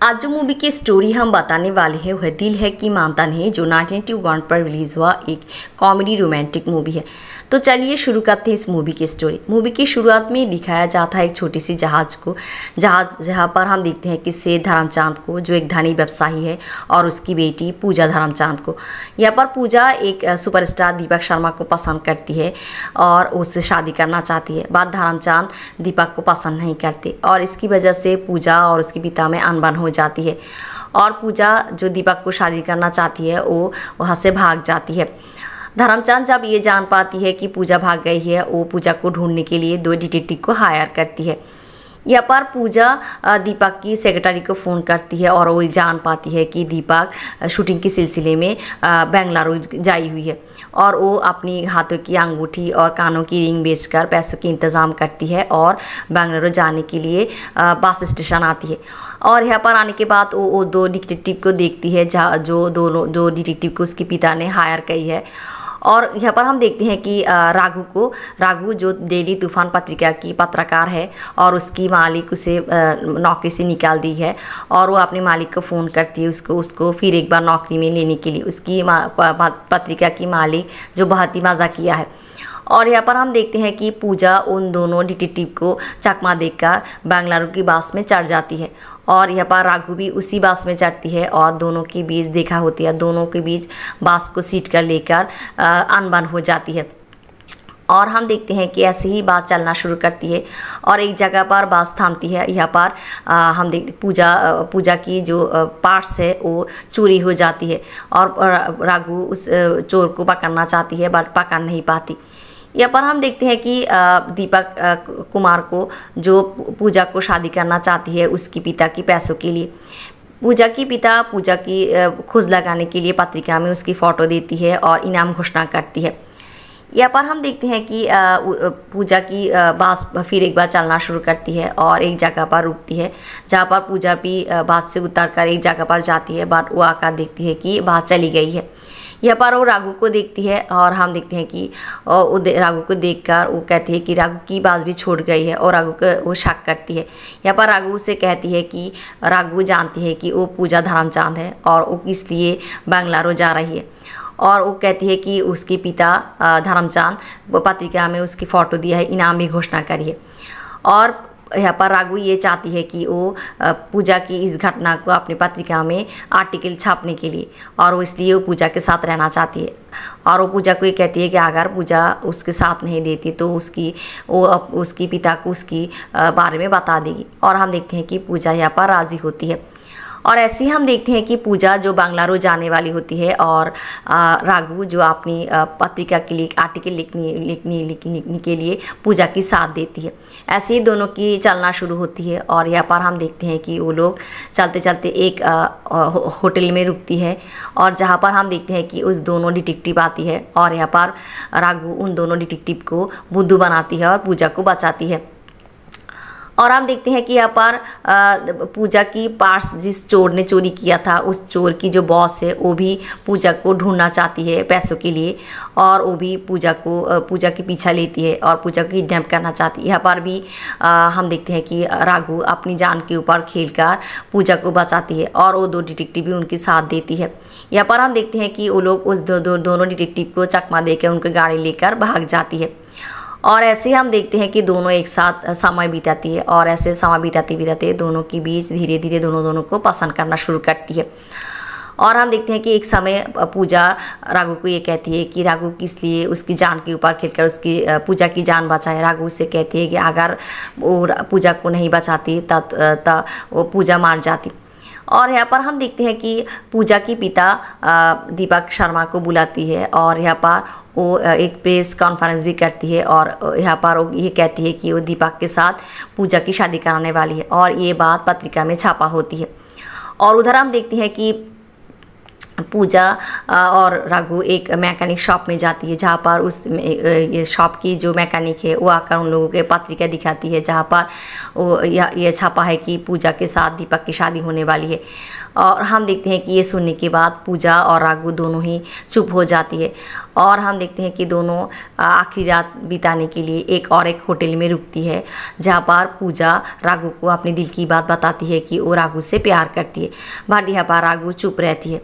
आज जो मूवी की स्टोरी हम बताने वाले हैं वह दिल है कि मानता नहीं, जो 1991 पर रिलीज़ हुआ एक कॉमेडी रोमांटिक मूवी है। तो चलिए शुरू करते हैं इस मूवी की स्टोरी। मूवी की शुरुआत में दिखाया जाता है एक छोटी सी जहाज़ जहाँ पर हम देखते हैं कि सेठ धर्मचांद को, जो एक धनी व्यवसायी है, और उसकी बेटी पूजा धर्मचांद को। यहाँ पर पूजा एक सुपरस्टार दीपक शर्मा को पसंद करती है और उससे शादी करना चाहती है। बाद धर्मचांद दीपक को पसंद नहीं करते और इसकी वजह से पूजा और उसके पिता में अनबन हो जाती है और पूजा जो दीपक को शादी करना चाहती है वो वहाँ से भाग जाती है। धर्मचांद जब ये जान पाती है कि पूजा भाग गई है, वो पूजा को ढूंढने के लिए 2 डिटेक्टिव को हायर करती है। यहाँ पर पूजा दीपक की सेक्रेटरी को फ़ोन करती है और वो जान पाती है कि दीपक शूटिंग के सिलसिले में बेंगलुरु जाई हुई है और वो अपनी हाथों की अंगूठी और कानों की रिंग बेचकर पैसों की इंतज़ाम करती है और बेंगलुरु जाने के लिए बस स्टेशन आती है। और यहाँ पर आने के बाद वो 2 डिटेक्टिव को देखती है, जहाँ जो दो डिटेक्टिव को उसके पिता ने हायर की है। और यहाँ पर हम देखते हैं कि राघु जो डेली तूफान पत्रिका की पत्रकार है और उसकी मालिक उसे नौकरी से निकाल दी है और वो अपने मालिक को फ़ोन करती है उसको फिर एक बार नौकरी में लेने के लिए। उसकी पत्रिका की मालिक जो बहुत ही मज़ाकिया है। और यहाँ पर हम देखते हैं कि पूजा उन दोनों डिटेक्टिव को चकमा देकर बेंगलुरु की बस में चढ़ जाती है और यहाँ पर राघु भी उसी बस में चढ़ती है और दोनों के बीच देखा होती है। दोनों के बीच बस को सीट कर लेकर अनबन हो जाती है और हम देखते हैं कि ऐसे ही बात चलना शुरू करती है और एक जगह पर बस थामती है। यहाँ पर हम देखते पूजा की जो पार्ट्स है वो चोरी हो जाती है और राघु उस चोर को पकड़ना चाहती है बट पकड़ नहीं पाती। यहाँ पर हम देखते हैं कि दीपक कुमार को, जो पूजा को शादी करना चाहती है, उसकी पिता की पैसों के लिए पूजा की खोज लगाने के लिए पत्रिका में उसकी फ़ोटो देती है और इनाम घोषणा करती है। यहाँ पर हम देखते हैं कि पूजा की बस फिर एक बार चलना शुरू करती है और एक जगह पर रुकती है, जहाँ पर पूजा भी बस से उतरकर एक जगह पर जाती है बट वो आकर देखती है कि बस चली गई है। यहाँ पर वो राघु को देखती है और हम देखते हैं कि राघु को देखकर वो कहती है कि राघु की बात भी छूट गई है और राघु को वो शक करती है। यहाँ पर राघु से कहती है कि राघु जानती है कि वो पूजा धर्मचांद है और वो किस लिए बेंगलुरु जा रही है और वो कहती है कि उसके पिता धर्मचांद पत्रिका में उसकी फ़ोटो दिया है, इनाम भी घोषणा करी है। और यहाँ पर राघु ये चाहती है कि वो पूजा की इस घटना को अपनी पत्रिका में आर्टिकल छापने के लिए, और वो इसलिए वो पूजा के साथ रहना चाहती है। और वो पूजा को ये कहती है कि अगर पूजा उसके साथ नहीं देती तो उसकी पिता को उसकी बारे में बता देगी। और हम देखते हैं कि पूजा यहाँ पर राज़ी होती है और ऐसे ही हम देखते हैं कि पूजा जो बेंगलुरु जाने वाली होती है और राघु जो अपनी पत्रिका के लिए आर्टिकल लिखने के लिए पूजा की साथ देती है। ऐसे ही दोनों की चलना शुरू होती है और यहाँ पर हम देखते हैं कि वो लोग चलते चलते एक होटल में रुकती है और जहाँ पर हम देखते हैं कि उस दोनों डिटेक्टिव आती है और यहाँ पर राघु उन दोनों डिटेक्टिव को बुद्धू बनाती है और पूजा को बचाती है। और हम देखते हैं कि यहाँ पर पूजा की पर्स जिस चोर ने चोरी किया था, उस चोर की जो बॉस है वो भी पूजा को ढूंढना चाहती है पैसों के लिए और वो भी पूजा के पीछा लेती है और पूजा को किडनैप करना चाहती है। यहाँ पर भी हम देखते हैं कि राघु अपनी जान के ऊपर खेलकर पूजा को बचाती है और वो 2 डिटेक्टिव भी उनके साथ देती है। यहाँ पर हम देखते हैं कि वो लोग उस दोनों डिटेक्टिव को चकमा देकर उनकी गाड़ी लेकर भाग जाती है। और ऐसे हम देखते हैं कि दोनों एक साथ समय बिताती है और ऐसे समय बिताते दोनों के बीच धीरे धीरे दोनों को पसंद करना शुरू करती है। और हम देखते हैं कि एक समय पूजा राघु को ये कहती है कि राघु किस लिए उसकी जान के ऊपर खेलकर उसकी पूजा की जान बचाए। राघु उससे कहती है कि अगर वो पूजा को नहीं बचाती तब वो पूजा मार जाती। और यहाँ पर हम देखते हैं कि पूजा की पिता दीपक शर्मा को बुलाती है और यहाँ पर वो एक प्रेस कॉन्फ्रेंस भी करती है और यहाँ पर वो ये कहती है कि वो दीपक के साथ पूजा की शादी कराने वाली है और ये बात पत्रिका में छापा होती है। और उधर हम देखते हैं कि पूजा और राघु एक मैकेनिक शॉप में जाती है, जहाँ पर उस ये शॉप की जो मैकेनिक है वो आकर उन लोगों के पत्रिका दिखाती है, जहाँ पर वो ये छपा है कि पूजा के साथ दीपक की शादी होने वाली है। और हम देखते हैं कि ये सुनने के बाद पूजा और राघु दोनों ही चुप हो जाती है, और हम देखते हैं कि दोनों आखिरी रात बिताने के लिए एक होटल में रुकती है, जहाँ पर पूजा राघु को अपने दिल की बात बताती है कि वो राघु से प्यार करती है। बट यहाँ पर राघु चुप रहती है।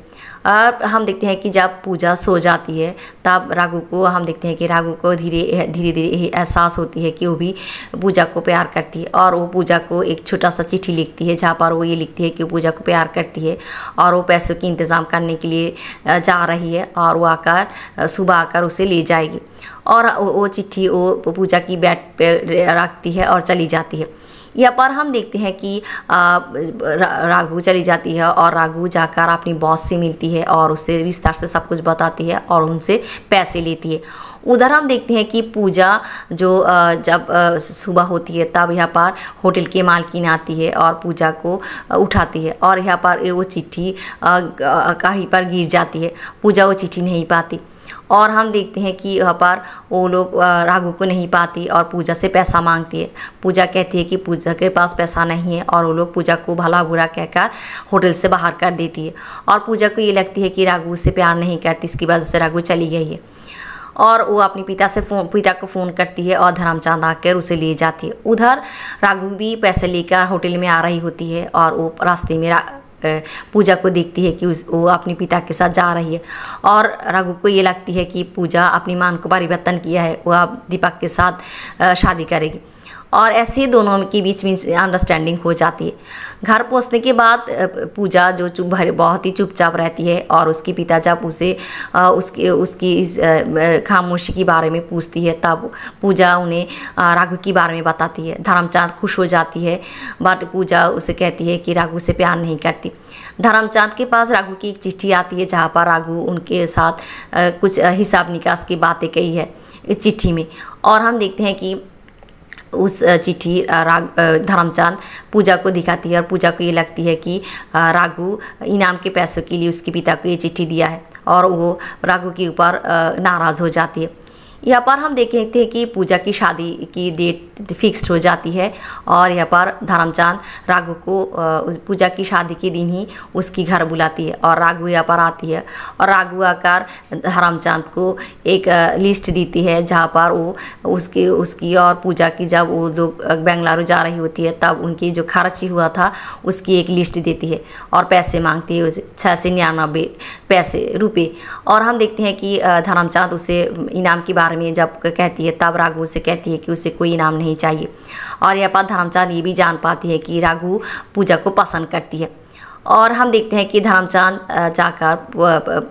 और हम देखते हैं कि जब पूजा सो जाती है तब राघु को हम देखते हैं कि राघु को धीरे धीरे एहसास होती है कि वो भी पूजा को प्यार करती है, और वो पूजा को एक छोटा सा चिट्ठी लिखती है, जहाँ पर वो ये लिखती है कि वो पूजा को प्यार करती है और वो पैसों की इंतज़ाम करने के लिए जा रही है, और वो आकर सुबह आकर उसे ले जाएगी। और वो चिट्ठी वो पूजा की बेड पे रखती है और चली जाती है। यहाँ पर हम देखते हैं कि राघु चली जाती है और राघु जाकर अपनी बॉस से मिलती है और उससे विस्तार से सब कुछ बताती है और उनसे पैसे लेती है। उधर हम देखते हैं कि पूजा जो जब सुबह होती है तब यहाँ पर होटल के मालकिन आती है और पूजा को उठाती है, और यहाँ पर वो चिट्ठी कहीं पर गिर जाती है। पूजा वो चिट्ठी नहीं पाती, और हम देखते हैं कि यहाँ पर वो लोग राघु को नहीं पाती और पूजा से पैसा मांगती है। पूजा कहती है कि पूजा के पास पैसा नहीं है, और वो लोग पूजा को भला बुरा कहकर होटल से बाहर कर देती है। और पूजा को ये लगती है कि राघु से प्यार नहीं करती, इसकी वजह से राघु चली गई है, और वो अपने पिता को फ़ोन करती है और धर्मचांद आकर उसे ले जाती है। उधर राघु भी पैसे लेकर होटल में आ रही होती है, और वो रास्ते में पूजा को देखती है कि वो अपने पिता के साथ जा रही है, और राघु को ये लगती है कि पूजा अपनी मान को परिवर्तन किया है, वो अब दीपक के साथ शादी करेगी, और ऐसे ही दोनों के बीच में अंडरस्टैंडिंग हो जाती है। घर पहुंचने के बाद पूजा जो बहुत ही चुपचाप रहती है, और उसके पिता जब उसे उसकी इस खामोशी के बारे में पूछती है तब पूजा उन्हें राघु के बारे में बताती है। धर्मचांद खुश हो जाती है, बट पूजा उसे कहती है कि राघु से प्यार नहीं करती। धर्मचांद के पास राघु की एक चिट्ठी आती है, जहाँ पर राघु उनके साथ कुछ हिसाब निकास की बातें कही है इस चिट्ठी में, और हम देखते हैं कि उस चिट्ठी धर्मचांद पूजा को दिखाती है, और पूजा को ये लगती है कि राघु इनाम के पैसों के लिए उसके पिता को ये चिट्ठी दिया है, और वो राघु के ऊपर नाराज़ हो जाती है। यहाँ पर हम देखते हैं कि पूजा की शादी की डेट फिक्स्ड हो जाती है, और यहाँ पर धर्मचांद राघु को पूजा की शादी के दिन ही उसकी घर बुलाती है, और राघु यहाँ पर आती है, और राघु आकर धर्मचांद को एक लिस्ट देती है, जहाँ पर वो उसकी और पूजा की जब वो लोग बेंगलुरु जा रही होती है तब उनकी जो खर्च हुआ था उसकी एक लिस्ट देती है, और पैसे मांगती है उसे 699 रुपये। और हम देखते हैं कि धर्मचांद उसे इनाम के बारे में जब कहती है तब राघु उसे कहती है कि उसे कोई इनाम नहीं चाहिए, और यहाँ पर धर्मचांद ये भी जान पाती है कि राघु पूजा को पसंद करती है। और हम देखते हैं कि धर्मचांद जाकर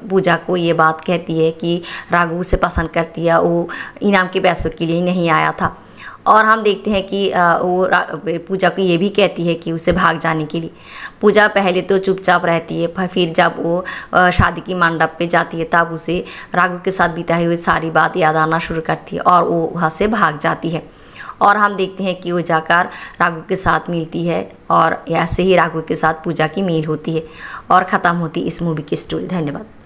पूजा को ये बात कहती है कि राघु उसे पसंद करती है, वो इनाम के पैसों के लिए नहीं आया था। और हम देखते हैं कि वो पूजा को ये भी कहती है कि उसे भाग जाने के लिए। पूजा पहले तो चुपचाप रहती है, फिर जब वो शादी की मंडप पे जाती है तब उसे राघु के साथ बिताई हुई सारी बात याद आना शुरू करती है, और वो वहाँ से भाग जाती है। और हम देखते हैं कि वो जाकर राघु के साथ मिलती है, और ऐसे ही राघु के साथ पूजा की मेल होती है, और ख़त्म होती इस मूवी की स्टोरी। धन्यवाद।